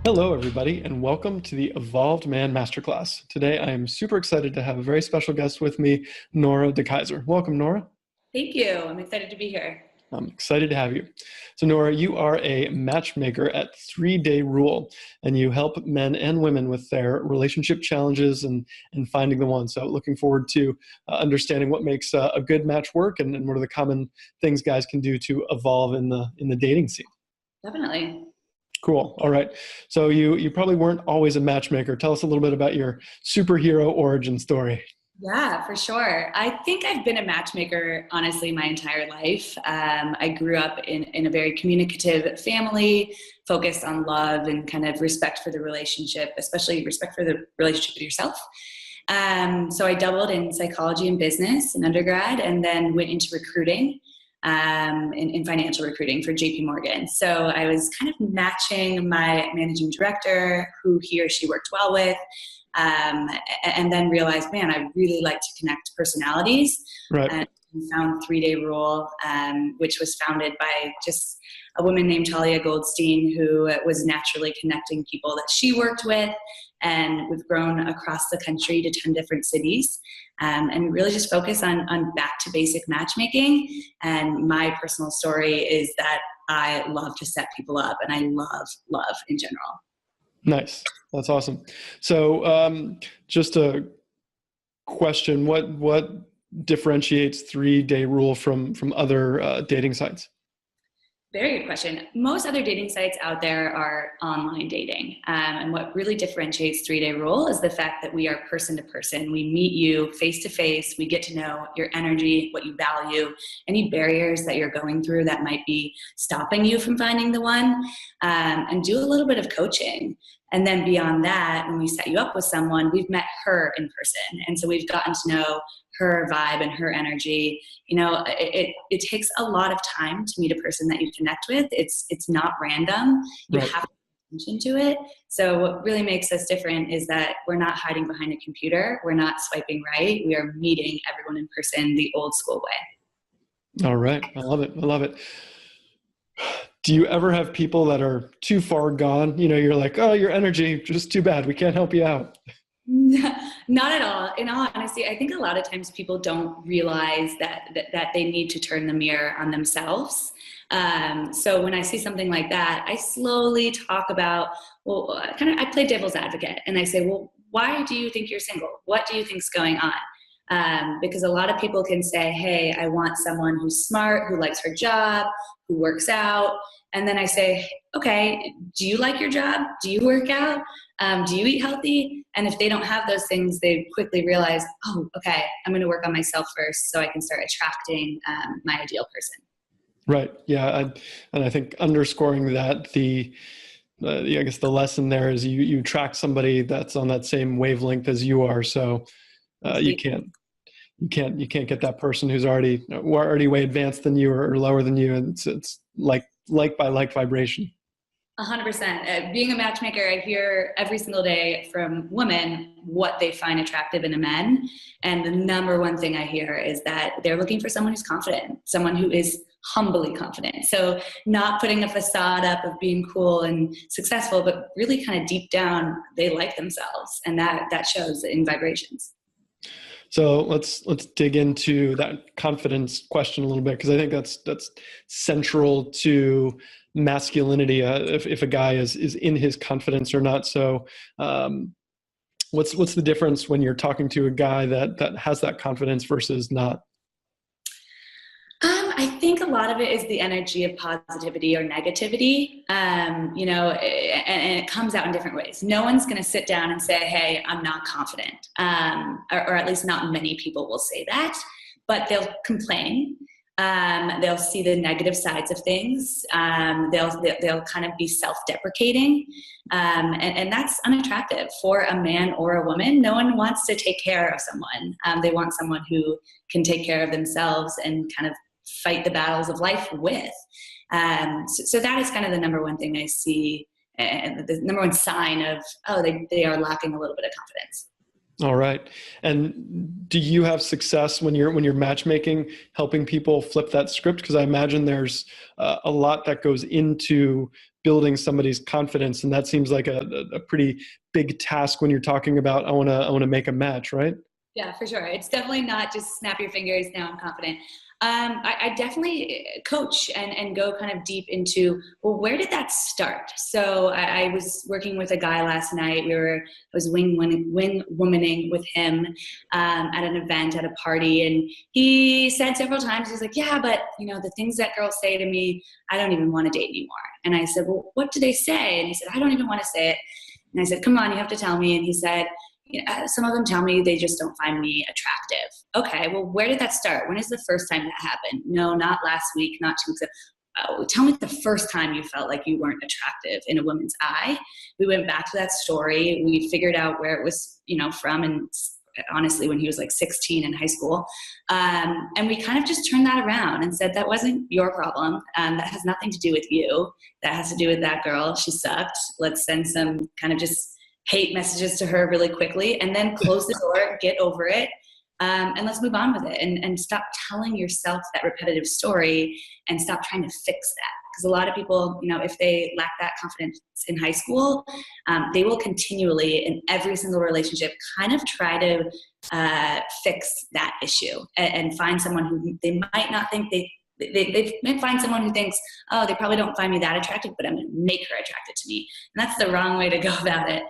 Hello, everybody, and welcome to the Evolved Man Masterclass. Today, I am super excited to have a very special guest with me, Nora Dekeyser. Welcome, Nora. Thank you. I'm excited to be here. I'm excited to have you. So, Nora, you are a matchmaker at 3-Day Rule, and you help men and women with their relationship challenges and finding the one. So, looking forward to understanding what makes a good match work and what are the common things guys can do to evolve in the dating scene. Definitely. Cool. All right. So you probably weren't always a matchmaker. Tell us a little bit about your superhero origin story. Yeah, for sure. I think I've been a matchmaker, honestly, my entire life. I grew up in a very communicative family, focused on love and kind of respect for the relationship, especially respect for the relationship with yourself. So I doubled in psychology and business in undergrad and then went into recruiting. In financial recruiting for JP Morgan. So I was kind of matching my managing director, who he or she worked well with, and then realized, man, I really like to connect personalities. Right. And found 3-Day Rule, which was founded by just a woman named Talia Goldstein, who was naturally connecting people that she worked with. And we've grown across the country to 10 different cities, and really just focus on back to basic matchmaking. And my personal story is that I love to set people up, and I love in general. Nice. That's awesome. So just a question, what differentiates 3-Day Rule from other dating sites? Very good question. Most other dating sites out there are online dating. And what really differentiates 3-Day Rule is the fact that we are person to person. We meet you face to face. We get to know your energy, what you value, any barriers that you're going through that might be stopping you from finding the one, and do a little bit of coaching. And then beyond that, when we set you up with someone, we've met her in person. And so we've gotten to know her vibe and her energy. You know, it takes a lot of time to meet a person that you connect with. It's not random. You Right. have to pay attention to it. So what really makes us different is that we're not hiding behind a computer. We're not swiping right. We are meeting everyone in person the old school way. All right. I love it. I love it. Do you ever have people that are too far gone? You know, you're like, oh, your energy, just too bad. We can't help you out. Not at all. In all honesty, I think a lot of times people don't realize that they need to turn the mirror on themselves. So when I see something like that, I slowly talk about, well, I play devil's advocate, and I say, well, why do you think you're single? What do you think's going on? Because a lot of people can say, hey, I want someone who's smart, who likes her job, who works out. And then I say, okay, do you like your job? Do you work out? Do you eat healthy? And if they don't have those things, they quickly realize, oh, okay, I'm going to work on myself first so I can start attracting my ideal person. Right. Yeah. And I think underscoring that I guess the lesson there is you attract somebody that's on that same wavelength as you are. So you can't get that person who's already way advanced than you or lower than you. And it's like by like vibration. 100%. Being a matchmaker, I hear every single day from women what they find attractive in a man. And the number one thing I hear is that they're looking for someone who's confident, someone who is humbly confident. So not putting a facade up of being cool and successful, but really kind of deep down, they like themselves. And that shows in vibrations. So let's dig into that confidence question a little bit, because I think that's central to masculinity. If a guy is in his confidence or not. So what's the difference when you're talking to a guy that has that confidence versus not? I think a lot of it is the energy of positivity or negativity, and it comes out in different ways. No one's going to sit down and say, hey, I'm not confident, or at least not many people will say that, but they'll complain. They'll see the negative sides of things. They'll kind of be self-deprecating, and that's unattractive for a man or a woman. No one wants to take care of someone. They want someone who can take care of themselves and kind of fight the battles of life with. So that is kind of the number one thing I see, and the number one sign of, oh, they are lacking a little bit of confidence. All right. And do you have success when you're matchmaking, helping people flip that script? Because I imagine there's a lot that goes into building somebody's confidence, and that seems like a pretty big task when you're talking about I want to make a match, right? Yeah, for sure. It's definitely not just snap your fingers, now I'm confident. I definitely coach and go kind of deep into, well, where did that start? So I was working with a guy last night. I was wing womaning with him at an event at a party. And he said several times, he's like, yeah, but the things that girls say to me, I don't even want to date anymore. And I said, well, what do they say? And he said, I don't even want to say it. And I said, come on, you have to tell me. And he said, some of them tell me they just don't find me attractive. Okay, well, where did that start? When is the first time that happened? No, not last week, not 2 weeks ago. Tell me the first time you felt like you weren't attractive in a woman's eye. We went back to that story. We figured out where it was, from, and honestly, when he was like 16 in high school. And we kind of just turned that around and said, that wasn't your problem. That has nothing to do with you. That has to do with that girl. She sucked. Let's send some kind of just hate messages to her really quickly, and then close the door, get over it, and let's move on with it, and stop telling yourself that repetitive story and stop trying to fix that. Because a lot of people, if they lack that confidence in high school, they will continually, in every single relationship, kind of try to fix that issue and find someone who they might not think they may find someone who thinks, oh, they probably don't find me that attractive, but I'm going to make her attracted to me. And that's the wrong way to go about it.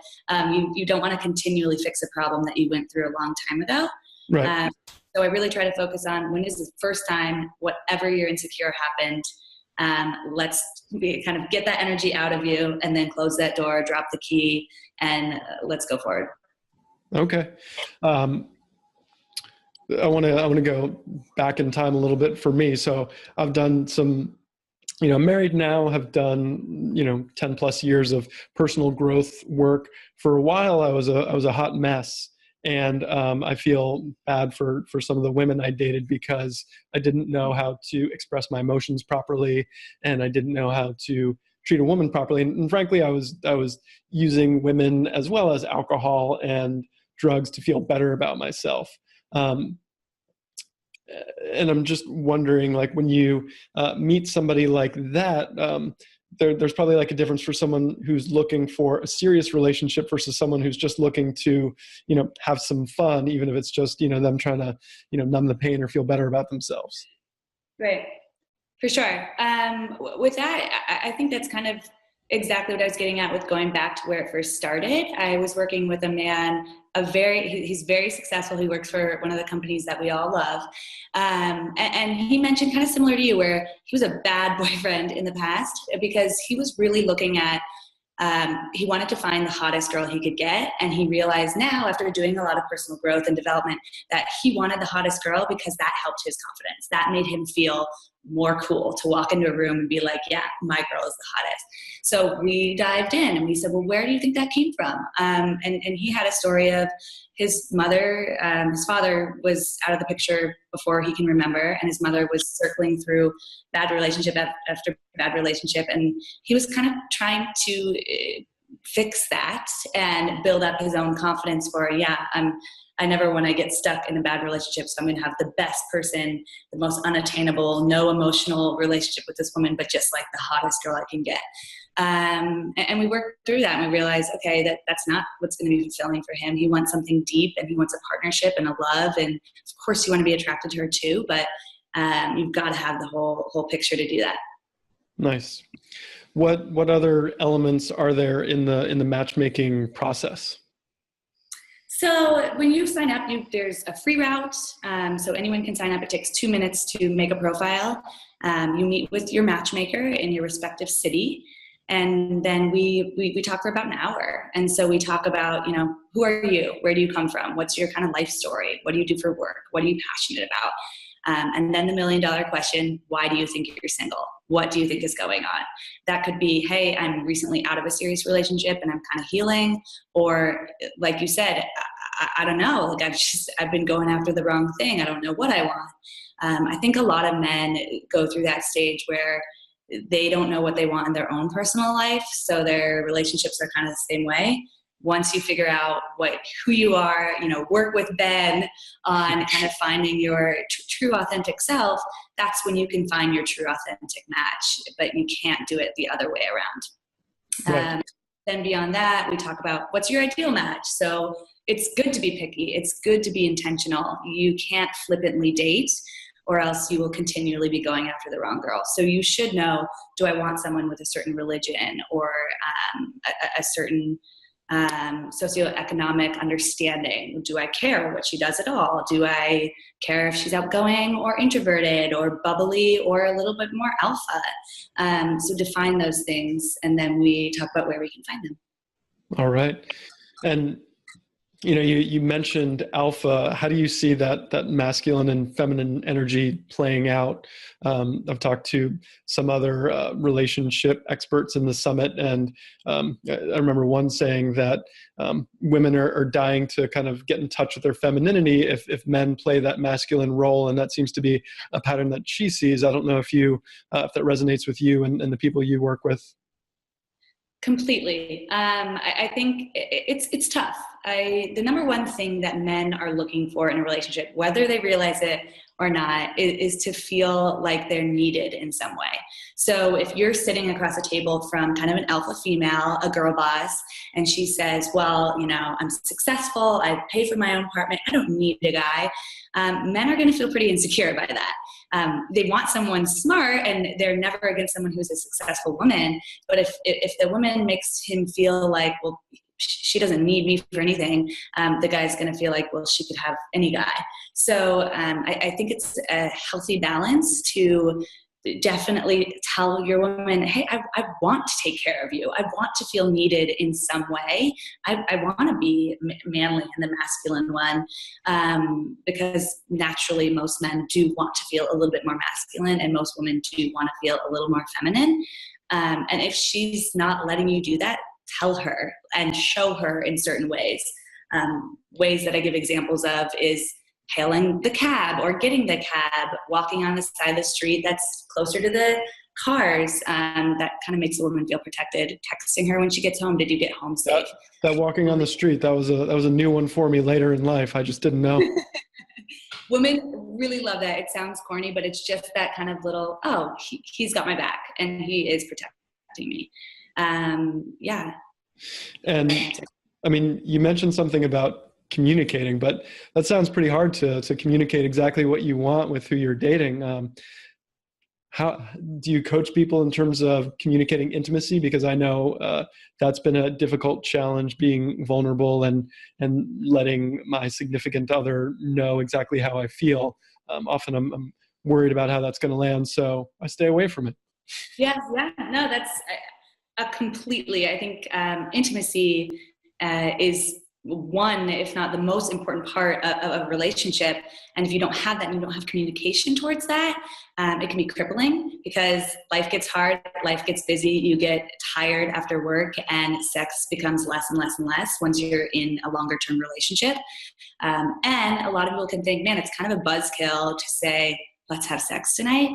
You don't want to continually fix a problem that you went through a long time ago. Right. So I really try to focus on, when is the first time, whatever you're insecure happened, let's kind of get that energy out of you, and then close that door, drop the key, and let's go forward. Okay. I want to go back in time a little bit for me. So I've done some, I'm married now, have done, 10 plus years of personal growth work. For a while, I was a hot mess. And I feel bad for some of the women I dated, because I didn't know how to express my emotions properly, and I didn't know how to treat a woman properly. And frankly, I was using women as well as alcohol and drugs to feel better about myself. And I'm just wondering, like, when you meet somebody like that, there's probably like a difference for someone who's looking for a serious relationship versus someone who's just looking to, have some fun, even if it's just, them trying to, numb the pain or feel better about themselves. Right. For sure. With that, I think that's kind of exactly what I was getting at with going back to where it first started. I was working with a man, he's very successful. He works for one of the companies that we all love. And he mentioned, kind of similar to you, where he was a bad boyfriend in the past, because he was really looking at, he wanted to find the hottest girl he could get. And he realized now, after doing a lot of personal growth and development, that he wanted the hottest girl because that helped his confidence. That made him feel more cool to walk into a room and be like, yeah, my girl is the hottest. So we dived in and we said, well, where do you think that came from? And he had a story of his mother, his father was out of the picture before he can remember, and his mother was circling through bad relationship after bad relationship. And he was kind of trying to fix that and build up his own confidence for, I never want to get stuck in a bad relationship, so I'm going to have the best person, the most unattainable, no emotional relationship with this woman, but just like the hottest girl I can get. And we worked through that, and we realized, okay, that's not what's going to be fulfilling for him. He wants something deep, and he wants a partnership and a love, and of course you want to be attracted to her too, but you've got to have the whole picture to do that. Nice. What other elements are there in the matchmaking process? So when you sign up, there's a free route. So anyone can sign up. It takes 2 minutes to make a profile. You meet with your matchmaker in your respective city. And then we talk for about an hour. And so we talk about, who are you? Where do you come from? What's your kind of life story? What do you do for work? What are you passionate about? And then the $1 million question, why do you think you're single? What do you think is going on? That could be, hey, I'm recently out of a serious relationship and I'm kind of healing. Or like you said, I don't know, like I've been going after the wrong thing. I don't know what I want. I think a lot of men go through that stage where they don't know what they want in their own personal life. So their relationships are kind of the same way. once you figure out who you are, work with Ben on kind of finding your true authentic self, that's when you can find your true authentic match, but you can't do it the other way around. Right. Then beyond that, we talk about what's your ideal match. So it's good to be picky. It's good to be intentional. You can't flippantly date, or else you will continually be going after the wrong girl. So you should know, do I want someone with a certain religion or a certain socioeconomic understanding? Do I care what she does at all? Do I care if she's outgoing or introverted or bubbly or a little bit more alpha? So define those things, and then we talk about where we can find them. All right. And you mentioned alpha. How do you see that masculine and feminine energy playing out? I've talked to some other relationship experts in the summit, and I remember one saying that women are dying to kind of get in touch with their femininity if men play that masculine role, and that seems to be a pattern that she sees. I don't know if that resonates with you and the people you work with. Completely. I think it's tough. The number one thing that men are looking for in a relationship, whether they realize it or not, is to feel like they're needed in some way. So if you're sitting across a table from kind of an alpha female, a girl boss, and she says, well, I'm successful, I pay for my own apartment, I don't need a guy, men are going to feel pretty insecure by that. They want someone smart, and they're never against someone who's a successful woman. But if the woman makes him feel like, well, she doesn't need me for anything, the guy's going to feel like, well, she could have any guy. So I think it's a healthy balance to definitely tell your woman, hey, I want to take care of you. I want to feel needed in some way. I want to be manly and the masculine one, because naturally most men do want to feel a little bit more masculine, and most women do want to feel a little more feminine. And if she's not letting you do that, tell her and show her in certain ways. Ways that I give examples of is hailing the cab or getting the cab, walking on the side of the street that's closer to the cars. That kind of makes a woman feel protected. Texting her when she gets home, did you get home safe? That walking on the street, that was a new one for me later in life. I just didn't know. Women really love that. It sounds corny, but it's just that kind of little, he's got my back and he is protecting me. Yeah. And I mean, you mentioned something about communicating, but that sounds pretty hard to communicate exactly what you want with who you're dating. How do you coach people in terms of communicating intimacy? Because I know that's been a difficult challenge, being vulnerable and letting my significant other know exactly how I feel. Often I'm worried about how that's going to land, so I stay away from it. Yeah. No, that's completely. I think intimacy is one, if not the most important part of a relationship. And if you don't have that and you don't have communication towards that, it can be crippling, because life gets hard, life gets busy, you get tired after work, and sex becomes less and less and less once you're in a longer term relationship. And a lot of people can think, man, it's kind of a buzzkill to say, let's have sex tonight.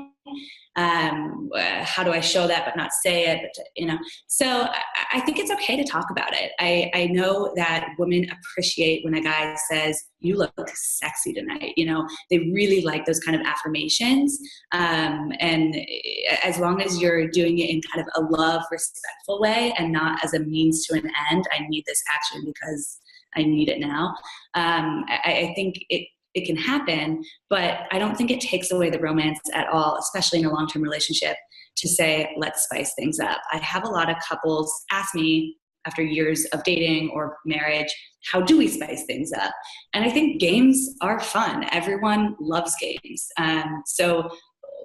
How do I show that but not say it? But, so I think it's okay to talk about it. I know that women appreciate when a guy says, you look sexy tonight. They really like those kind of affirmations. And as long as you're doing it in kind of a love, respectful way and not as a means to an end, I need this action because I need it now. I think it can happen, but I don't think it takes away the romance at all, especially in a long-term relationship, to say, let's spice things up. I have a lot of couples ask me after years of dating or marriage, how do we spice things up? And I think games are fun. Everyone loves games. So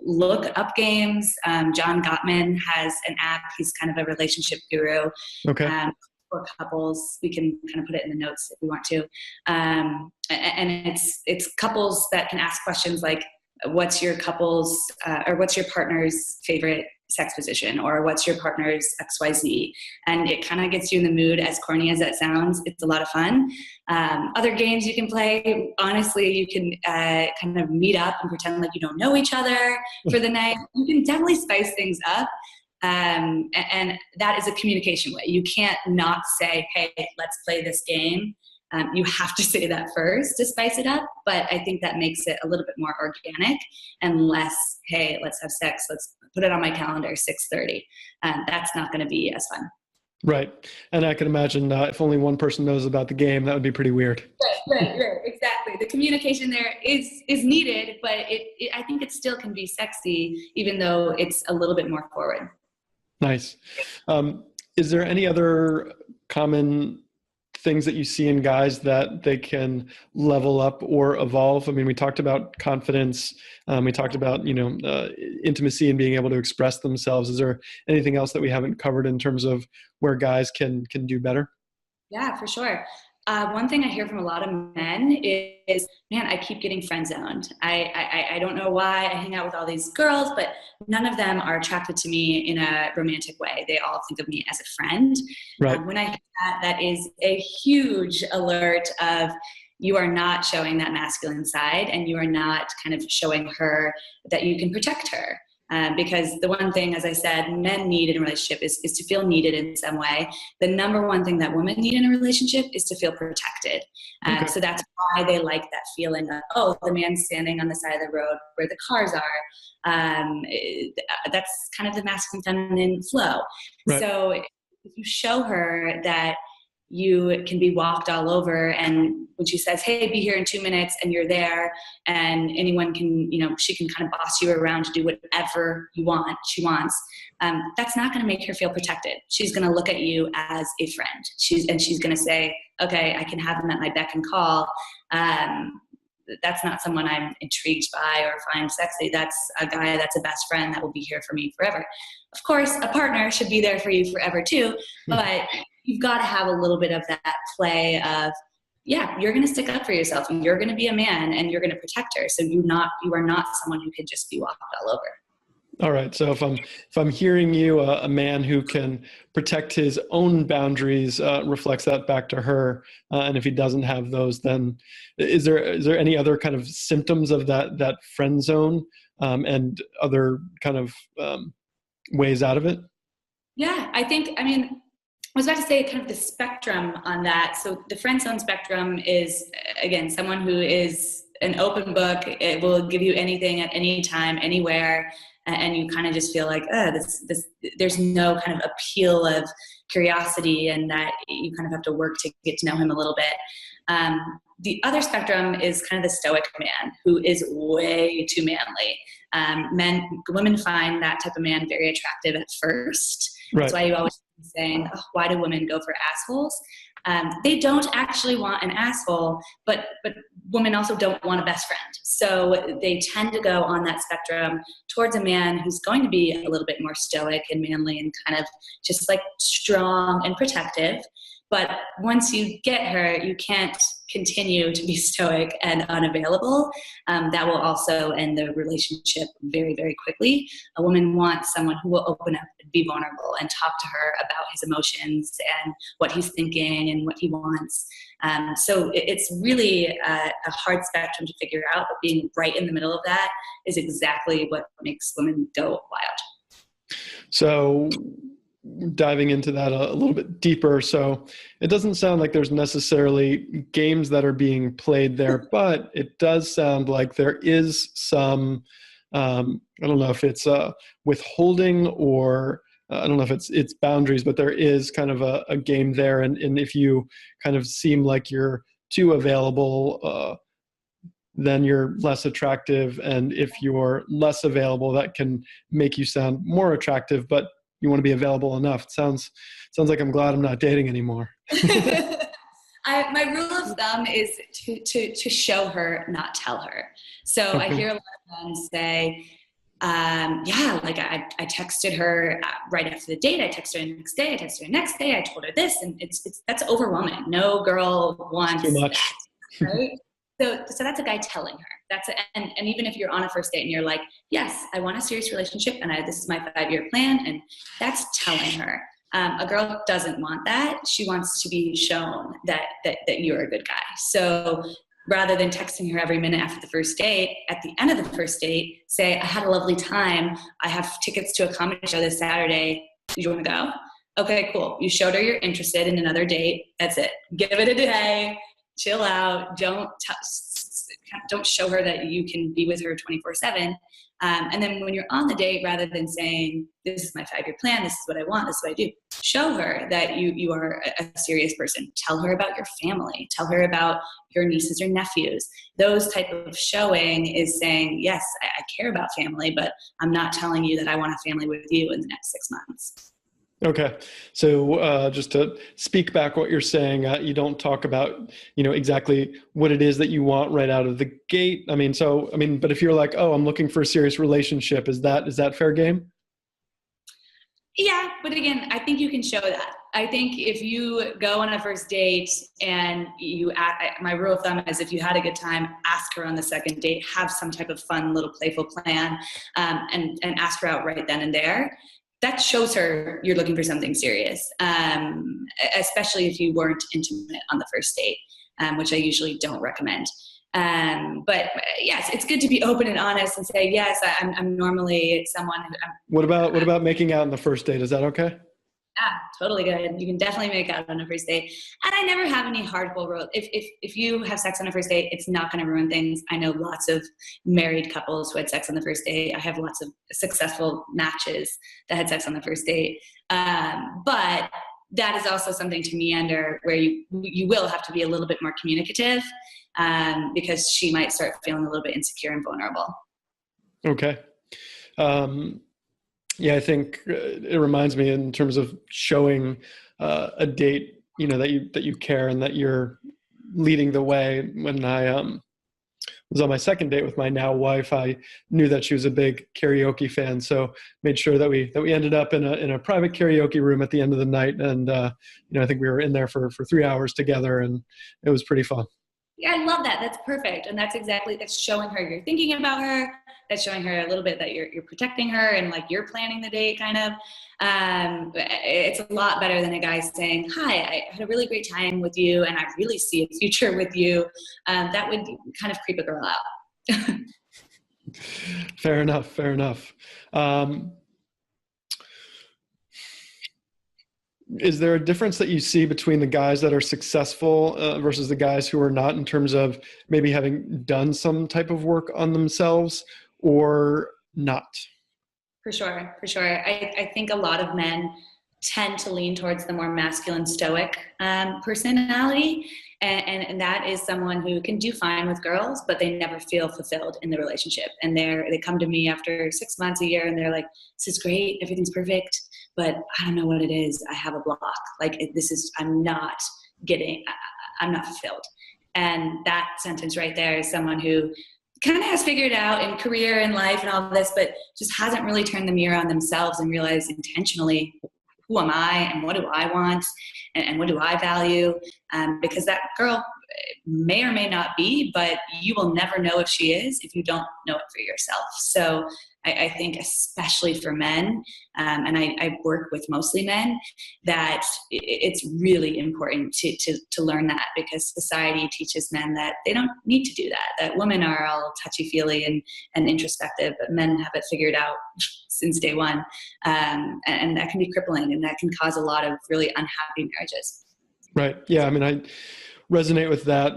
look up games. John Gottman has an app. He's kind of a relationship guru. Okay. For couples, we can kind of put it in the notes if we want to. And it's couples that can ask questions like, what's your couple's or what's your partner's favorite sex position, or what's your partner's XYZ? And it kind of gets you in the mood. As corny as that sounds, it's a lot of fun. Other games you can play, honestly, you can kind of meet up and pretend like you don't know each other for the night. You can definitely spice things up. And that is a communication way. You can't not say, hey, let's play this game. You have to say that first to spice it up. But I think that makes it a little bit more organic and less, hey, let's have sex. Let's put it on my calendar, 6:30. That's not going to be as fun. Right. And I can imagine if only one person knows about the game, that would be pretty weird. Right. Exactly. The communication there is needed, but I think it still can be sexy, even though it's a little bit more forward. Nice. Is there any other common things that you see in guys that they can level up or evolve? I mean, we talked about confidence. We talked about, intimacy and being able to express themselves. Is there anything else that we haven't covered in terms of where guys can do better? Yeah, for sure. One thing I hear from a lot of men is, man, I keep getting friend zoned. I don't know why. I hang out with all these girls, but none of them are attracted to me in a romantic way. They all think of me as a friend. Right. When I hear that is a huge alert of, you are not showing that masculine side, and you are not kind of showing her that you can protect her. Because the one thing, as I said, men need in a relationship is to feel needed in some way. The number one thing that women need in a relationship is to feel protected. Okay. So that's why they like that feeling of, oh, the man's standing on the side of the road where the cars are. That's kind of the masculine feminine flow. Right. So if you show her that you can be walked all over, and when she says, hey, be here in 2 minutes, and you're there, and anyone can, she can kind of boss you around to do whatever she wants, that's not going to make her feel protected. She's going to look at you as a friend. She's going to say, okay, I can have him at my beck and call. That's not someone I'm intrigued by or find sexy. That's a guy that's a best friend that will be here for me forever. Of course, a partner should be there for you forever too, but you've got to have a little bit of that play of, yeah, you're going to stick up for yourself, and you're going to be a man, and you're going to protect her. So you are not someone who can just be walked all over. All right. So if I'm hearing you, a man who can protect his own boundaries reflects that back to her, and if he doesn't have those, then is there any other kind of symptoms of that friend zone and other kind of ways out of it? Yeah, I was about to say kind of the spectrum on that. So the friend zone spectrum is, again, someone who is an open book. It will give you anything at any time, anywhere. And you kind of just feel like, there's no kind of appeal of curiosity, and that you kind of have to work to get to know him a little bit. The other spectrum is kind of the Stoic man, who is way too manly. Women find that type of man very attractive at first. Right. That's why you always saying, oh, why do women go for assholes? They don't actually want an asshole, but women also don't want a best friend. So they tend to go on that spectrum towards a man who's going to be a little bit more stoic and manly and kind of just like strong and protective. But once you get her, you can't continue to be stoic and unavailable. That will also end the relationship very, very quickly. A woman wants someone who will open up and be vulnerable and talk to her about his emotions and what he's thinking and what he wants. So it's really a hard spectrum to figure out, but being right in the middle of that is exactly what makes women go wild. So diving into that a little bit deeper. So it doesn't sound like there's necessarily games that are being played there, but it does sound like there is some, I don't know if it's withholding or I don't know if it's boundaries, but there is kind of a game there. And if you kind of seem like you're too available, then you're less attractive. And if you're less available, that can make you sound more attractive, but you want to be available enough. It sounds like I'm glad I'm not dating anymore. My rule of thumb is to show her, not tell her. So okay. I hear a lot of men say, I texted her right after the date. I texted her the next day. I texted her the next day. I told her this, and that's overwhelming. No girl wants too much. That, right? So that's a guy telling her. And even if you're on a first date and you're like, yes, I want a serious relationship, and this is my 5-year plan, and that's telling her. A girl doesn't want that. She wants to be shown that you're a good guy. So rather than texting her every minute after the first date, at the end of the first date, say, I had a lovely time. I have tickets to a comedy show this Saturday. Do you want to go? Okay, cool. You showed her you're interested in another date. That's it. Give it a day. Chill out. Don't show her that you can be with her 24/7. And then when you're on the date, rather than saying, this is my 5-year plan, this is what I want, this is what I do, show her that you are a serious person. Tell her about your family. Tell her about your nieces or nephews. Those type of showing is saying, yes, I care about family, but I'm not telling you that I want a family with you in the next 6 months. Okay. So just to speak back what you're saying, you don't talk about, exactly what it is that you want right out of the gate. But if you're like, oh, I'm looking for a serious relationship, is that fair game? Yeah. But again, I think you can show that. I think if you go on a first date and my rule of thumb is if you had a good time, ask her on the second date, have some type of fun little playful plan, and ask her out right then and there. That shows her you're looking for something serious, especially if you weren't intimate on the first date, which I usually don't recommend. But yes, it's good to be open and honest and say, yes, I'm normally someone who. What about making out on the first date? Is that okay? Yeah, totally good. You can definitely make out on a first date. And I never have any hardcore rules. If you have sex on a first date, it's not going to ruin things. I know lots of married couples who had sex on the first date. I have lots of successful matches that had sex on the first date. But that is also something to meander where you will have to be a little bit more communicative, because she might start feeling a little bit insecure and vulnerable. Okay. Yeah, I think it reminds me in terms of showing a date, that you care and that you're leading the way. When I was on my second date with my now wife, I knew that she was a big karaoke fan, so made sure that we ended up in a private karaoke room at the end of the night, and I think we were in there for 3 hours together, and it was pretty fun. Yeah, I love that. That's perfect. And that's showing her you're thinking about her. That's showing her a little bit that you're protecting her and like you're planning the date kind of. It's a lot better than a guy saying, hi, I had a really great time with you and I really see a future with you. That would kind of creep a girl out. Fair enough. Is there a difference that you see between the guys that are successful versus the guys who are not, in terms of maybe having done some type of work on themselves or not? For sure. I think a lot of men tend to lean towards the more masculine stoic personality. And that is someone who can do fine with girls, but they never feel fulfilled in the relationship. And they come to me after 6 months, a year, and they're like, this is great, everything's perfect, but I don't know what it is. I have a block. Like I'm not fulfilled. And that sentence right there is someone who kind of has figured out in career and life and all this, but just hasn't really turned the mirror on themselves and realized intentionally, who am I and what do I want and what do I value? Because that girl may or may not be, but you will never know if she is if you don't know it for yourself. So I think especially for men, and I work with mostly men, that it's really important to learn that, because society teaches men that they don't need to do that women are all touchy-feely and introspective, but men have it figured out since day one. And that can be crippling, and that can cause a lot of really unhappy marriages. Right. Yeah. I mean, I resonate with that.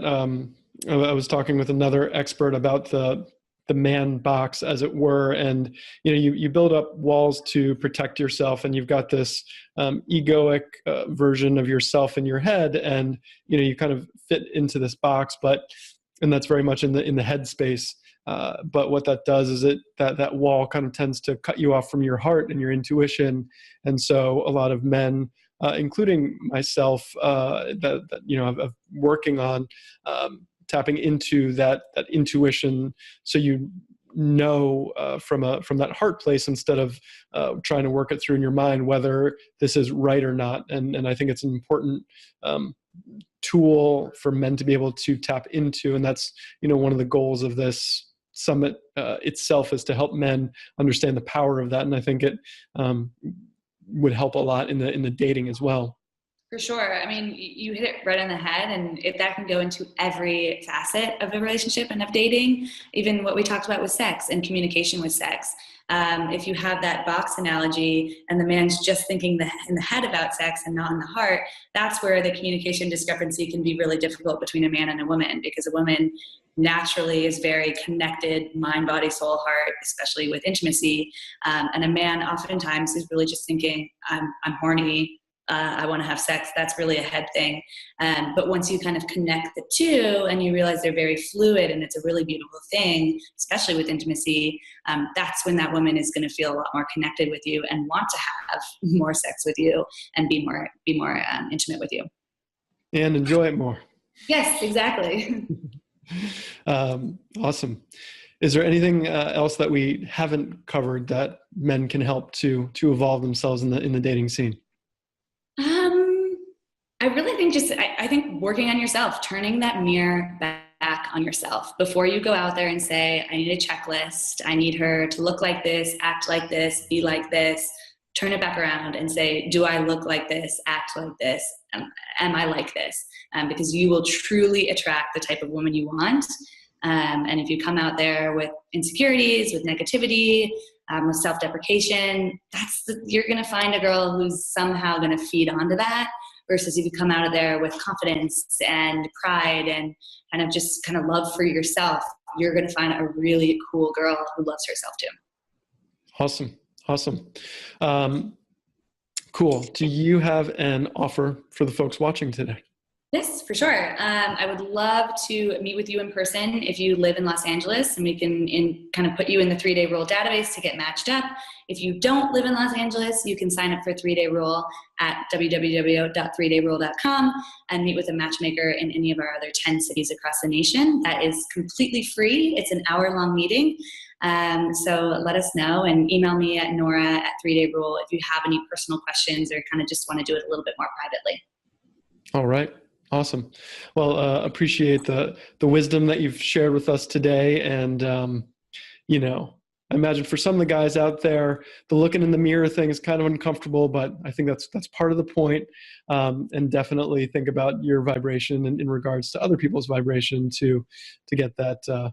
I was talking with another expert about the man box, as it were. And, you build up walls to protect yourself, and you've got this egoic version of yourself in your head. And, you kind of fit into this box, and that's very much in the head space. But what that does is that wall kind of tends to cut you off from your heart and your intuition. And so a lot of men, including myself, of working on tapping into that intuition, so from that heart place, instead of trying to work it through in your mind whether this is right or not. And I think it's an important tool for men to be able to tap into, and that's one of the goals of this summit itself, is to help men understand the power of that. And I think it would help a lot in the dating as well. For sure. I mean, you hit it right on the head, and that can go into every facet of a relationship and of dating, even what we talked about with sex and communication with sex. If you have that box analogy and the man's just thinking in the head about sex and not in the heart, that's where the communication discrepancy can be really difficult between a man and a woman, because a woman naturally is very connected, mind, body, soul, heart, especially with intimacy. And a man oftentimes is really just thinking, I'm horny, I want to have sex. That's really a head thing. But once you kind of connect the two and you realize they're very fluid and it's a really beautiful thing, especially with intimacy, that's when that woman is going to feel a lot more connected with you and want to have more sex with you and be more intimate with you. And enjoy it more. Yes, exactly. Awesome. Is there anything else that we haven't covered that men can help to evolve themselves in the dating scene? I really think I think working on yourself, turning that mirror back on yourself before you go out there and say, I need a checklist. I need her to look like this, act like this, be like this. Turn it back around and say, do I look like this, act like this? Am I like this? Because you will truly attract the type of woman you want. And if you come out there with insecurities, with negativity, with self-deprecation, you're going to find a girl who's somehow going to feed onto that, versus if you come out of there with confidence and pride and kind of just kind of love for yourself, you're going to find a really cool girl who loves herself too. Awesome. Cool. Do you have an offer for the folks watching today? Yes, for sure. I would love to meet with you in person if you live in Los Angeles, and we can kind of put you in the 3-Day Rule database to get matched up. If you don't live in Los Angeles, you can sign up for 3-Day Rule at www.3dayrule.com and meet with a matchmaker in any of our other 10 cities across the nation. That is completely free. It's an hour-long meeting. So let us know and email me at Norah at 3-Day Rule if you have any personal questions or kind of just want to do it a little bit more privately. All right. Awesome. Well, appreciate the wisdom that you've shared with us today. And, I imagine for some of the guys out there, the looking in the mirror thing is kind of uncomfortable, but I think that's part of the point. And definitely think about your vibration in regards to other people's vibration to get that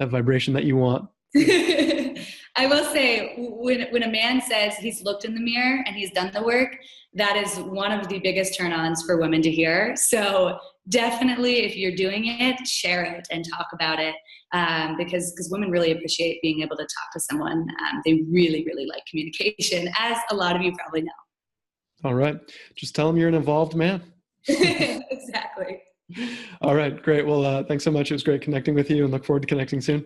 vibration that you want. I will say, when a man says he's looked in the mirror and he's done the work, that is one of the biggest turn-ons for women to hear. So definitely, if you're doing it, share it and talk about it, because women really appreciate being able to talk to someone. They really, really like communication, as a lot of you probably know. All right. Just tell them you're an evolved man. Exactly. All right. Great. Well, thanks so much. It was great connecting with you and look forward to connecting soon.